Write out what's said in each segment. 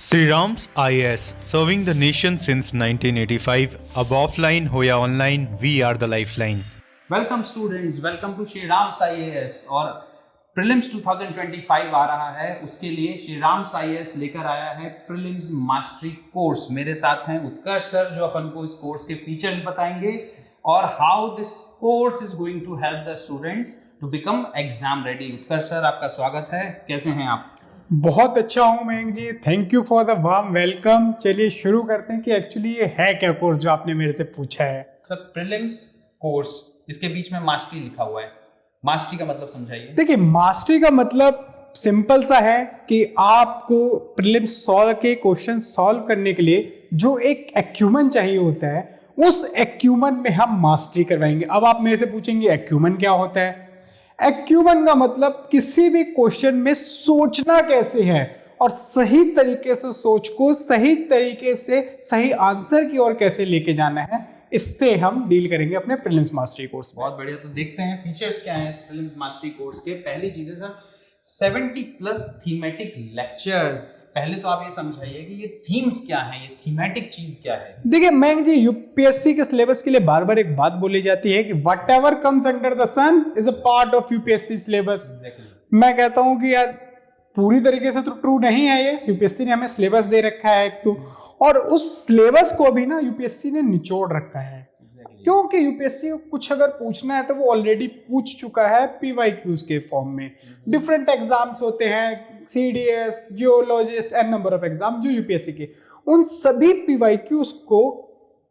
Sri Ram's IAS, serving the nation since 1985. अब offline हो या online, we are the lifeline. Welcome students, welcome to Shri Ram's IAS. और prelims 2025 आ रहा है, उसके लिए श्री राम्स आईएएस लेकर आया है प्रीलिम्स मास्टरी कोर्स। मेरे साथ हैं उत्कर्ष सर, जो अपन को इस कोर्स के फीचर्स बताएंगे और how this course is going to help the students to become exam ready. Utkarsh sir, आपका स्वागत है, कैसे हैं आप? बहुत अच्छा हूँ Mayank ji, thank you for the warm welcome. चलिए शुरू करते हैं कि एक्चुअली ये है क्या कोर्स जो आपने मेरे से पूछा है। सर, प्रीलिम्स कोर्स, इसके बीच में मास्टरी लिखा हुआ है, मास्टरी का मतलब समझाइए। देखिए, मास्टरी का मतलब सिंपल सा है कि आपको प्रीलिम्स सॉल्व के क्वेश्चन सॉल्व करने के लिए जो एक एक्यूमेंट चाहिए होता है, उस एक्यूमेंट में हम मास्टरी करवाएंगे। अब आप मेरे से पूछेंगे एक्यूमेंट क्या होता है। एक्यूमेंट का मतलब किसी भी क्वेश्चन में सोचना कैसे है और सही तरीके से सोच को सही तरीके से सही आंसर की ओर कैसे लेके जाना है, इससे हम डील करेंगे अपने प्रीलिम्स मास्टरी कोर्स में। बहुत बढ़िया, तो देखते हैं फीचर्स क्या हैं इस प्रीलिम्स मास्टरी कोर्स के। पहली चीज है सर 70+ थीमेटिक लेक्चर्स। पहले तो आप ये समझाइए कि ये थीम्स क्या हैं, ये थीमेटिक चीज क्या है। देखिए मयंक जी, यूपीएससी के सिलेबस के लिए बार बार एक बात बोली जाती है कि whatever comes under the sun is a part of UPSC syllabus. मैं कहता हूं कि यार पूरी तरीके से तो ट्रू नहीं है ये। यूपीएससी ने हमें सिलेबस दे रखा है एक तो, और उस सिलेबस को भी ना यूपीएससी ने निचोड़ रखा है। क्योंकि यूपीएससी को कुछ अगर पूछना है तो वो ऑलरेडी पूछ चुका है पीवाईक्यूज के फॉर्म में। डिफरेंट एग्जाम्स होते हैं, CDS, geologist and number of exam जो यूपीएससी के, उन सभी पीवाईक्यूज को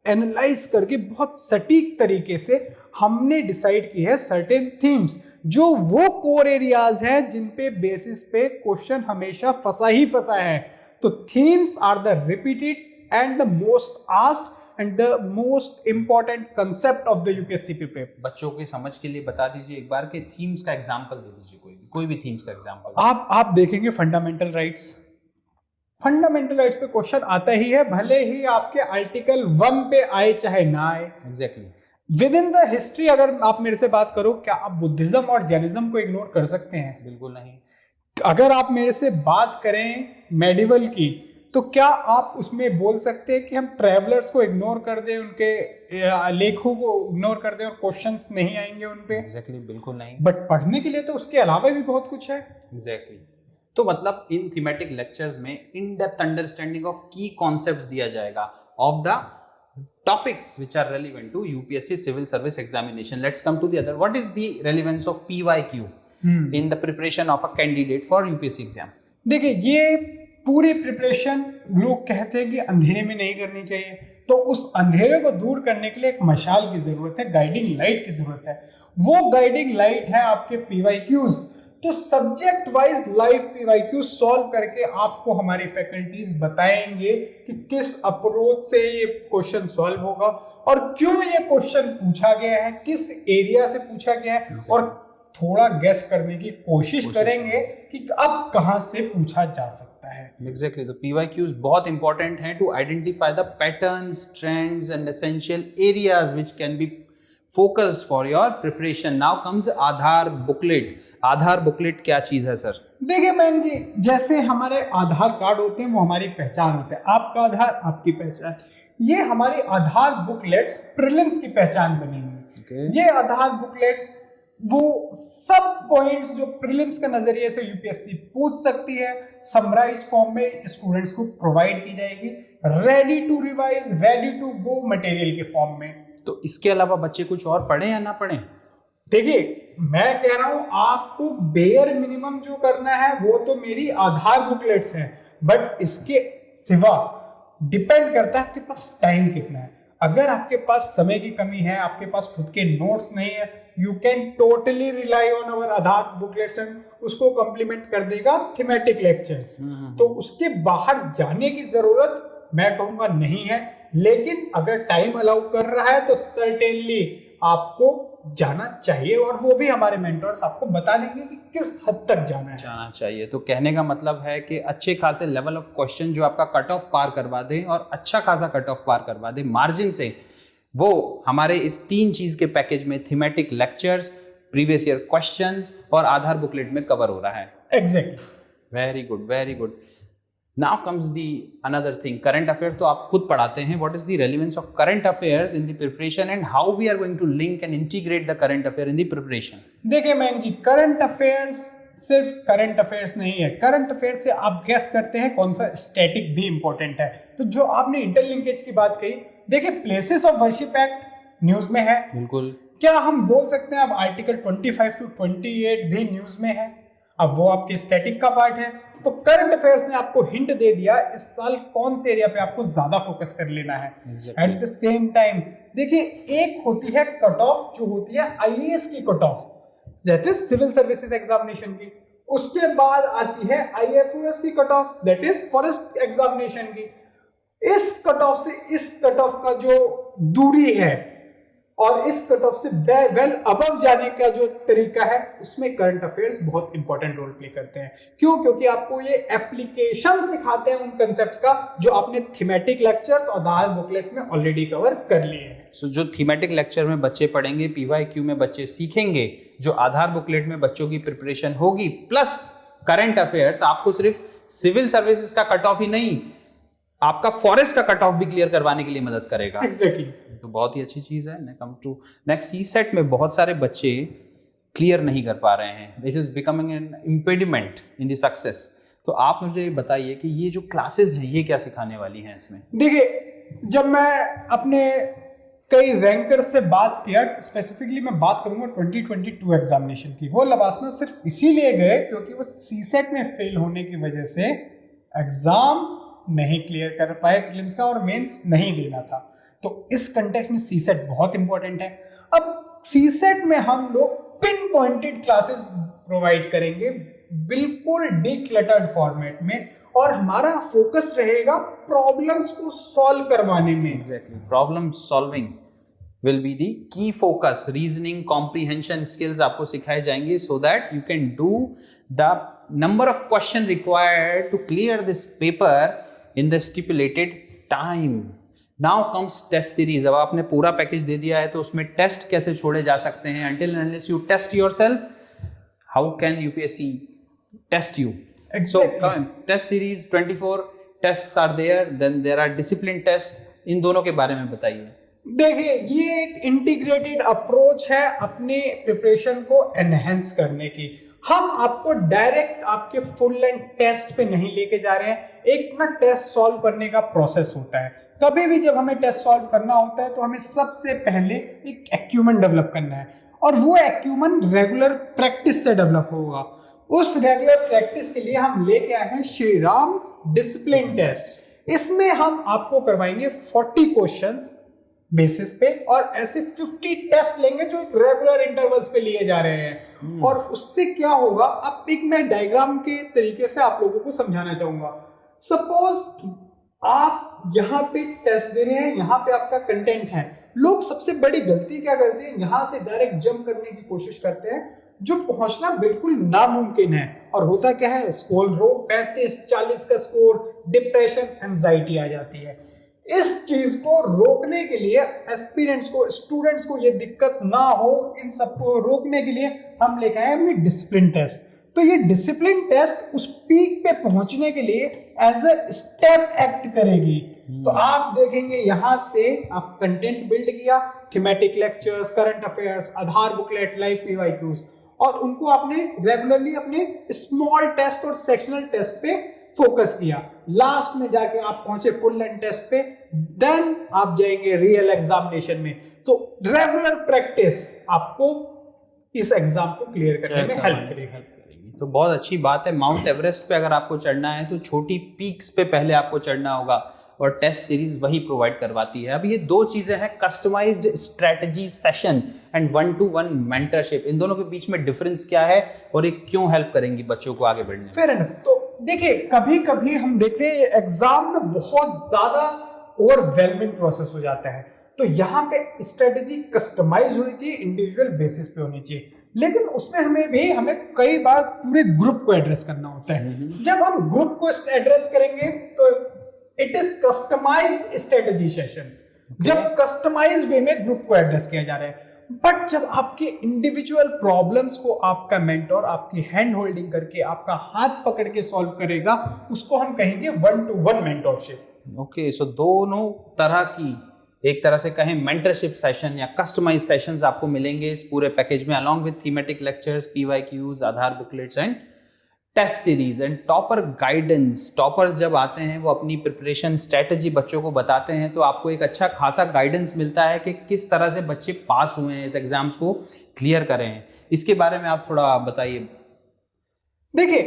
एनालाइज करके बहुत सटीक तरीके से हमने डिसाइड की है सर्टेन थीम्स, जो वो कोर एरियाज है जिन पे बेसिस पे क्वेश्चन हमेशा फंसा ही फंसा है। तो themes are the repeated and the most asked and the most important concept of the UPSC prep। बच्चों की समझ के लिए बता दीजिए एक बार के थीम्स का एग्जांपल दे दीजिए, कोई भी थीम्स का एग्जांपल। आप देखेंगे फंडामेंटल राइट्स पे क्वेश्चन आता ही है, भले ही आपके आर्टिकल 1 पे आए चाहे ना आए। Exactly. With in the history अगर आप मेरे से बात करो, क्या आप बुद्धिज्म और जैनिज्म को इग्नोर कर सकते हैं? बिल्कुल नहीं। अगर आप मेरे से बात करें मेडिवल की, तो क्या आप उसमें बोल सकते हैं कि हम ट्रैवलर्स को इग्नोर कर दें, उनके लेखों को इग्नोर कर दें और क्वेश्चंस नहीं आएंगे उन पे? एग्जैक्टली, बिल्कुल नहीं। बट पढ़ने के लिए तो उसके अलावा भी बहुत कुछ है। एग्जैक्टली। तो मतलब इन थीमेटिक लेक्चर्स में in depth understanding of key concepts दिया जाएगा of the topics which are relevant to UPSC civil service examination. Let's come to the other. What is the relevance of PYQ in the preparation of a candidate for UPSC exam? देखिए, ये पूरी preparation लोग कहते हैं कि अंधेरे में नहीं करनी चाहिए, तो उस अंधेरे को दूर करने के लिए एक मशाल की जरूरत है, गाइडिंग लाइट की जरूरत है। वो गाइडिंग लाइट है आपके पीवाईक्यूज। तो subject wise live PYQs solve करके आपको हमारी फैकल्टीज बताएंगे कि किस अप्रोच से ये क्वेश्चन सॉल्व होगा और क्यों ये क्वेश्चन पूछा गया है, किस एरिया से पूछा गया है, और थोड़ा गेस करने की कोशिश करेंगे कि अब कहां से पूछा जा सकता है। एग्जैक्टली। तो पीवाईक्यूज बहुत इंपॉर्टेंट हैं to identify the patterns, trends and essential areas which can be focus for your preparation. Now comes Aadhaar booklet. Aadhaar booklet क्या चीज है सर? देखिए मैम जी, जैसे हमारे आधार कार्ड होते हैं वो हमारी पहचान होते हैं, आपका आधार आपकी पहचान। ये हमारी आधार बुकलेट्स प्रीलिम्स की पहचान बनी हुई। ये आधार बुकलेट्स वो सब पॉइंट्स जो प्रीलिम्स के नजरिए से यूपीएससी पूछ सकती है, समराइज फॉर्म में स्टूडेंट्स को प्रोवाइड की जाएगी, ready to revise, ready to go material के फॉर्म में। तो इसके अलावा बच्चे कुछ और पढ़े या ना पढ़े? देखिए, मैं कह रहा हूं आपको बेयर मिनिमम जो करना है वो तो मेरी आधार बुकलेट्स है, बट इसके सिवा डिपेंड करता है आपके पास टाइम कितना है। अगर आपके पास समय की कमी है, आपके पास खुद के नोट्स नहीं है, you can totally rely on our Aadhaar booklets and उसको कंप्लीमेंट कर देगा थीमेटिक लेक्चर्स। तो उसके बाहर जाने की जरूरत मैं कहूंगा नहीं है, लेकिन अगर टाइम अलाउ कर रहा है तो सर्टेनली आपको जाना चाहिए, और वो भी हमारे मेंटर्स आपको बता देंगे कि किस हद तक जाना चाहिए। तो कहने का मतलब है कि अच्छे खासे लेवल ऑफ क्वेश्चन जो आपका कट ऑफ पार करवा दे और अच्छा खासा कट ऑफ पार करवा दे मार्जिन से, वो हमारे इस 3 चीज के पैकेज में thematic lectures, previous year questions और आधार बुकलेट में कवर हो रहा है। Exactly. Very good, very good. Now comes the another thing, current affairs तो आप खुद पढ़ाते हैं. What is the relevance of current affairs in the preparation and how we are going to link and integrate the current affair in the preparation? देखिए ma'am जी, current affairs सिर्फ current affairs नहीं है. Current affair से आप guess करते हैं कौन सा स्टैटिक भी इंपॉर्टेंट है. तो जो आपने इंटरलिंकेज की बात कही, देखिए places of worship act news में है. बिल्कुल. क्या हम बोल सकते हैं अब आर्टिकल 25 to 28 भी न्यूज में है. अब वो आपके स्टैटिक का पार्ट है. तो करंट अफेयर्स ने आपको हिंट दे दिया इस साल कौन से एरिया पे आपको ज्यादा फोकस कर लेना है. एट द सेम टाइम देखिए, एक होती है कट ऑफ जो होती है आईएएस की cut off, that is civil services examination की. उसके बाद आती है आईएफओएस की cut off, that is forest examination की. इस कट ऑफ से इस कट ऑफ का जो दूरी है और इस कट ऑफ से वेल अबव जाने का जो तरीका है, उसमें करंट अफेयर्स बहुत इंपॉर्टेंट रोल प्ले करते हैं. क्यों? क्योंकि आपको ये एप्लीकेशन सिखाते हैं उन कंसेप्ट्स का जो आपने थीमेटिक लेक्चर्स और आधार बुकलेट्स में ऑलरेडी कवर कर लिए हैं. सो जो थीमेटिक लेक्चर में बच्चे पढ़ेंगे, पीवाईक्यू में बच्चे सीखेंगे, जो आधार बुकलेट में बच्चों की प्रिपरेशन होगी, प्लस करंट अफेयर्स, आपको सिर्फ सिविल सर्विसेज का कट ऑफ ही नहीं, आपका फॉरेस्ट का कट ऑफ भी क्लियर करवाने के लिए मदद करेगा. एग्जैक्टली. तो बहुत ही अच्छी चीज है. कम टू नेक्स्ट, सीसेट में बहुत सारे बच्चे क्लियर नहीं कर पा रहे हैं. This is becoming an impediment in the success. तो आप मुझे बताइए कि ये जो क्लासेस हैं ये क्या सिखाने वाली हैं इसमें. देखिए, जब मैं अपने कई रैंकर्स से बात किया, स्पेसिफिकली मैं बात करूंगा 2022 एग्जामिनेशन की, वो लबासना सिर्फ इसीलिए गए क्योंकि वो सीसेट में फेल होने की वजह से एग्जाम नहीं क्लियर कर पाए प्रीलिम्स का और मेंस नहीं देना था. तो इस कंटेक्स्ट में सीसेट बहुत इंपॉर्टेंट है. अब सीसेट में हम लोग पिन पॉइंटेड क्लासेस प्रोवाइड करेंगे बिल्कुल डिक्लटर्ड फॉर्मेट में, और हमारा फोकस रहेगा प्रॉब्लम्स को सॉल्व करवाने में. Exactly, problem solving will be the key focus. Reasoning, comprehension skills आपको सिखाए जाएंगे so that you can do the number of question required to clear this paper in the stipulated time. Now comes test series. अब आपने पूरा package दे दिया है तो उसमें टेस्ट कैसे छोड़े जा सकते हैं. Until and unless you test yourself, how can UPSC test you? Exactly. So test series 24 tests are there, then there are discipline tests. इन दोनों के बारे में बताइए. देखिए, ये एक इंटीग्रेटेड अप्रोच है अपने प्रिपरेशन को एनहेंस करने की. हम आपको डायरेक्ट आपके फुल लेंथ टेस्ट पे नहीं लेके जा रहे हैं. एक ना टेस्ट सॉल्व करने का प्रोसेस होता है. कभी भी जब हमें टेस्ट सॉल्व करना होता है तो हमें सबसे पहले एक एक्यूमेंट डेवलप करना है, और वो एक्यूमेंट रेगुलर प्रैक्टिस से डेवलप होगा. उस रेगुलर प्रैक्टिस के लिए हम लेके आए हैं श्री राम डिसिप्लिन टेस्ट. इसमें हम आपको करवाएंगे 40 क्वेश्चंस बेसिस पे, और ऐसे 50 टेस्ट लेंगे जो रेगुलर इंटरवल्स पे लिए जा रहे हैं. और उससे क्या होगा, अब एक मैं डायग्राम के तरीके से आप लोगों को समझाना चाहूंगा. सपोज आप यहाँ पे टेस्ट दे रहे हैं, यहाँ पे आपका कंटेंट है. लोग सबसे बड़ी गलती क्या करते हैं, यहाँ से डायरेक्ट जंप करने की कोशिश करते हैं, जो पहुंचना बिल्कुल नामुमकिन है. और होता क्या है, स्कोर रो 35-40 का स्कोर, डिप्रेशन, एंजाइटी आ जाती है. इस चीज को रोकने के लिए एस्पिरेंट्स को, स्टूडेंट्स को ये दिक्कत ना हो, इन सबको रोकने के लिए हम लेके आए अपनी डिसिप्लिन टेस्ट. तो ये डिसिप्लिन टेस्ट उस पीक पे पहुंचने के लिए एज अ स्टेप एक्ट करेगी. तो आप देखेंगे यहाँ से आप कंटेंट बिल्ड किया, थीमेटिक लेक्चर्स, करंट अफेयर्स, आधार बुकलेट, लाइव पीवाईक्यूज, और उनको आपने रेगुलरली अपने स्मॉल टेस्ट और सेक्शनल टेस्ट पे फोकस किया. लास्ट में जाके आप पहुंचे फुल लेंथ टेस्ट पे, देन आप जाएंगे रियल एग्जामिनेशन में. तो रेगुलर प्रैक्टिस आपको इस एग्जाम को क्लियर करने में हेल्प करेगी. तो बहुत अच्छी बात है. माउंट एवरेस्ट पे अगर आपको चढ़ना है तो छोटी पीक्स पे पहले आपको चढ़ना होगा, और टेस्ट सीरीज वही प्रोवाइड करवाती है. अब ये दो चीजें हैं, customised strategy session and 1-to-1 mentorship. इन दोनों के बीच में डिफरेंस क्या है और ये क्यों हेल्प करेंगी बच्चों को आगे बढ़ने में? Fair enough. तो देखिए, कभी कभी हम देखते हैं एग्जाम में बहुत ज्यादा ओवरवेलमिंग प्रोसेस हो जाता है. तो यहाँ पे स्ट्रेटजी कस्टमाइज होनी चाहिए, इंडिविजुअल बेसिस पे होनी चाहिए. लेकिन उसमें हमें कई बार पूरे ग्रुप को एड्रेस करना होता है. जब हम ग्रुप को एड्रेस करेंगे तो it is customized strategy session. जब कस्टमाइज्ड वे में ग्रुप को एड्रेस किया जा रहा है, बट जब आपके इंडिविजुअल प्रॉब्लम्स को आपका मेंटोर आपकी हैंड होल्डिंग करके आपका हाथ पकड़ के सॉल्व करेगा, उसको हम कहेंगे 1-to-1 मेंटोरशिप। ओके, सो दोनों तरह की, एक तरह से कहें मेंटरशिप सेशन या कस्टमाइज सेशंस आपको मिलेंगे इस पूरे पैकेज में, along with thematic lectures, PYQs, Aadhaar booklets and test series and topper guidance. Toppers जब आते हैं वो अपनी प्रिपरेशन स्ट्रेटजी बच्चों को बताते हैं, तो आपको एक अच्छा खासा गाइडेंस मिलता है कि किस तरह से बच्चे पास हुए हैं, इस एग्जाम्स को क्लियर करें हैं। इसके बारे में आप थोड़ा बताइए। देखिए,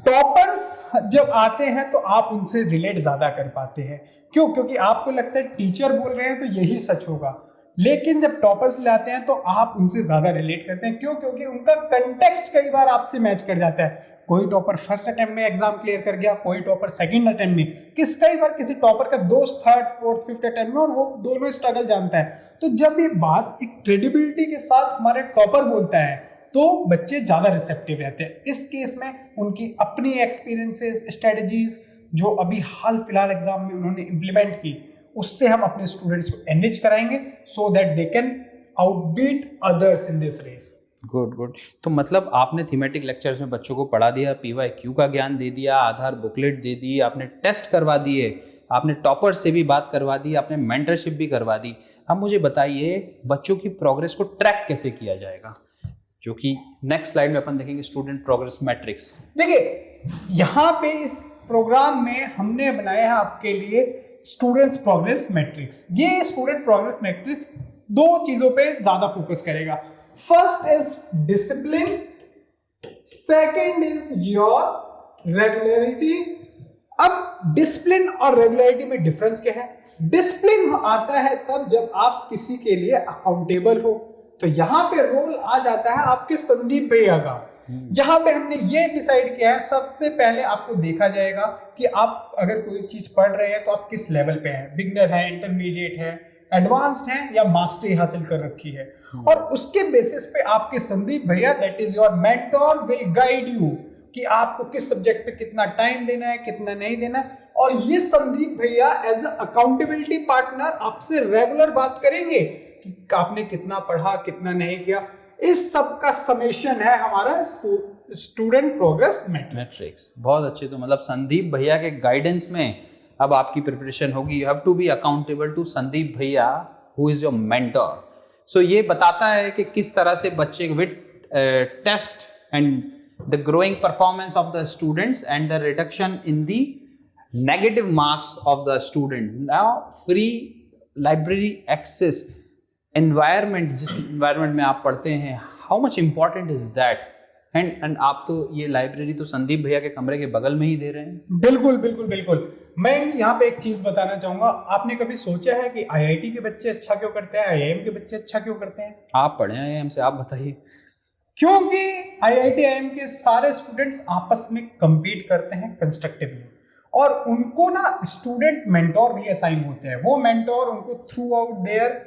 टॉपर्स जब आते हैं तो आप उनसे रिलेट ज्यादा कर पाते हैं। क्यों? क्योंकि आपको लगता है टीचर बोल रहे हैं तो यही सच होगा, लेकिन जब टॉपर्स लाते हैं तो आप उनसे ज्यादा रिलेट करते हैं। क्यों? क्योंकि उनका कंटेक्स्ट कई बार आपसे मैच कर जाता है। कोई टॉपर फर्स्ट अटेम्प्ट में एग्जाम क्लियर कर गया, कोई टॉपर सेकंड अटेम्प्ट में, कई बार किसी टॉपर का दोस्त थर्ड फोर्थ फिफ्थ अटेम्प्ट में, और वो दोनों स्ट्रगल जानता है। तो जब ये बात एक क्रेडिबिलिटी के साथ हमारे टॉपर बोलता है तो बच्चे ज्यादा रिसेप्टिव रहते हैं। इस केस में उनकी अपनी एक्सपीरियंसेस, स्ट्रेटजीज जो अभी हाल फिलहाल एग्जाम में उन्होंने इंप्लीमेंट की, उससे हम अपने स्टूडेंट्स को एनरिच कराएंगे so that they can outbeat others in this race. Good good. तो मतलब आपने थीमेटिक लेक्चर्स में बच्चों को पढ़ा दिया, PYQ का ज्ञान दे दिया, आधार बुकलेट दे दी, आपने टेस्ट करवा दिए, आपने टॉपर से भी बात करवा दी, आपने मेंटरशिप भी करवा दी। अब मुझे बताइए बच्चों की प्रोग्रेस को ट्रैक कैसे किया जाएगा, जो कि नेक्स्ट स्लाइड में अपन देखेंगे, स्टूडेंट प्रोग्रेस मैट्रिक्स। देखिए, यहाँ पे इस प्रोग्राम में हमने बनाया है आपके लिए स्टूडेंट्स प्रोग्रेस मैट्रिक्स। ये स्टूडेंट प्रोग्रेस मैट्रिक्स दो चीजों पे ज्यादा फोकस करेगा। First is discipline, second is your regularity. अब डिसिप्लिन और रेगुलरिटी में डिफरेंस क्या है? डिसिप्लिन आता है तब जब आप किसी के लिए अकाउंटेबल हो। तो यहां पे रोल आ जाता है आपके संदीप भैया का। यहां पे हमने ये डिसाइड किया है, सबसे पहले आपको देखा जाएगा कि आप अगर कोई चीज पढ़ रहे हैं तो आप किस लेवल पे हैं, बिगनर है, इंटरमीडिएट है, एडवांस्ड है या मास्टरी हासिल कर रखी है। और उसके बेसिस पे आपके संदीप भैया, that is your mentor, will guide you कि आपको किस सब्जेक्ट पे कितना टाइम देना है, कितना नहीं देना है। और ये संदीप भैया एज अकाउंटेबिलिटी पार्टनर आपसे रेगुलर बात करेंगे कि आपने कितना पढ़ा, कितना नहीं किया। इस सब का समेशन है हमारा स्टूडेंट प्रोग्रेस मैट्रिक्स। बहुत अच्छे। तो मतलब संदीप भैया के गाइडेंस में अब आपकी प्रिपरेशन होगी। You have to be accountable to Sandeep भैया who is your mentor. So ये बताता है कि किस तरह से बच्चे with test and the growing performance of the students and the reduction in the negative marks of the student. Now free library access environment, जिस एनवायरनमेंट में आप पढ़ते हैं, how much important is that? And आप तो ये library तो संदीप भैया के कमरे के बगल में ही दे रहे हैं। बिल्कुल बिल्कुल बिल्कुल। मैं यहाँ पे एक चीज बताना चाहूंगा, आपने कभी सोचा है कि IIT के बच्चे अच्छा क्यों करते हैं, IIM के बच्चे अच्छा क्यों करते हैं? आप पढ़े हैं IIM से, आप बताइए। क्योंकि IIT IIM के सारे स्टूडेंट्स आपस में compete करते हैं कंस्ट्रक्टिवली, और उनको ना स्टूडेंट मेंटोर भी असाइन होते हैं। वो मेंटोर उनको throughout their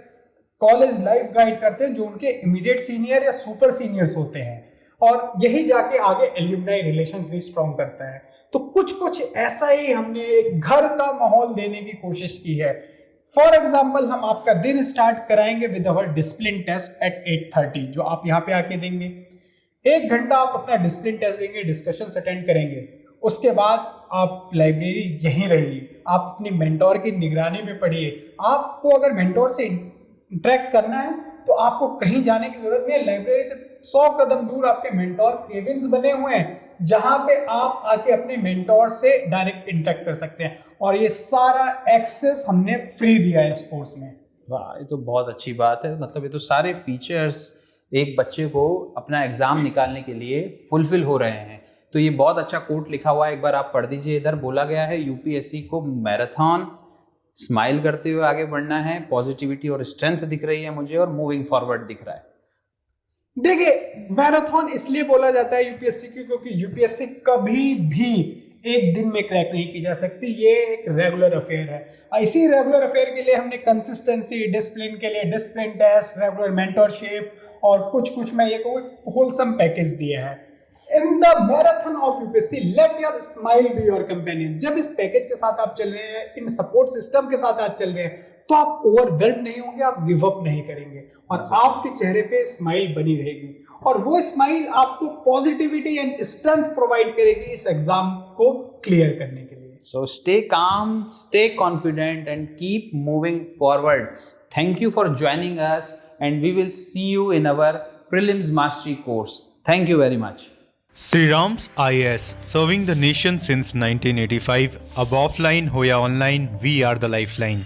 college life guide करते हैं, जो उनके इमीडिएट सीनियर या सुपर सीनियर्स होते हैं, और यही जाके आगे एल्यूमनाई रिलेशंस भी स्ट्रॉन्ग करता है। तो कुछ ऐसा ही हमने एक घर का माहौल देने की कोशिश की है। फॉर एग्जाम्पल, हम आपका दिन स्टार्ट कराएंगे with our discipline test at 8:30, जो आप यहाँ पे आके देंगे। 1 घंटा आप अपना डिसिप्लिन टेस्ट देंगे, डिस्कशंस अटेंड करेंगे। उसके बाद आप लाइब्रेरी यहीं रहिए, आप अपनी मेंटोर की निगरानी में पढ़िए। आपको अगर मेंटोर से इंटरेक्ट करना है तो आपको कहीं जाने की जरूरत नहीं है। लाइब्रेरी से 100 कदम दूर आपके मेंटोर केबिन्स बने हुए हैं, जहां पे आप आके अपने मेंटोर से डायरेक्ट इंटरेक्ट कर सकते हैं, और ये सारा एक्सेस हमने फ्री दिया है इस कोर्स में। वाह, ये तो बहुत अच्छी बात है। मतलब ये तो सारे फीचर्स एक बच्चे को अपना एग्जाम निकालने के लिए फुलफिल हो रहे हैं। तो ये बहुत अच्छा कोट लिखा हुआ है, एक बार आप पढ़ दीजिए। इधर बोला गया है UPSC को मैराथन स्माइल करते हुए आगे बढ़ना है, पॉजिटिविटी और स्ट्रेंथ दिख रही है मुझे, और मूविंग फॉरवर्ड दिख रहा है। देखिए, मैराथन इसलिए बोला जाता है UPSC की, क्योंकि UPSC कभी भी एक दिन में क्रैक नहीं की जा सकती। ये एक रेगुलर अफेयर है। इसी रेगुलर अफेयर के लिए हमने कंसिस्टेंसी, डिसिप्लिन के लिए डिसिप्लिन टेस्ट, रेगुलर मेंटरशिप और कुछ मैं ये कहूँ होलसम पैकेज दिया है। In the marathon of UPSC let your smile be your companion. जब इस पैकेज के साथ आप चल रहे हैं, इन सपोर्ट सिस्टम के साथ आप चल रहे हैं, तो आप ओवरवेल्म नहीं होंगे, आप गिव अप नहीं करेंगे और आपके चेहरे पे स्माइल बनी रहेगी और वो स्माइल आपको पॉजिटिविटी एंड स्ट्रेंथ प्रोवाइड करेगी इस एग्जाम को क्लियर करने के लिए। So stay calm, stay confident and keep moving forward. Thank you for joining us and we will see you in our Prelims Mastery course. Thank you very much. Sri Ram's IAS, serving the nation since 1985. Ab offline ho ya online, we are the lifeline.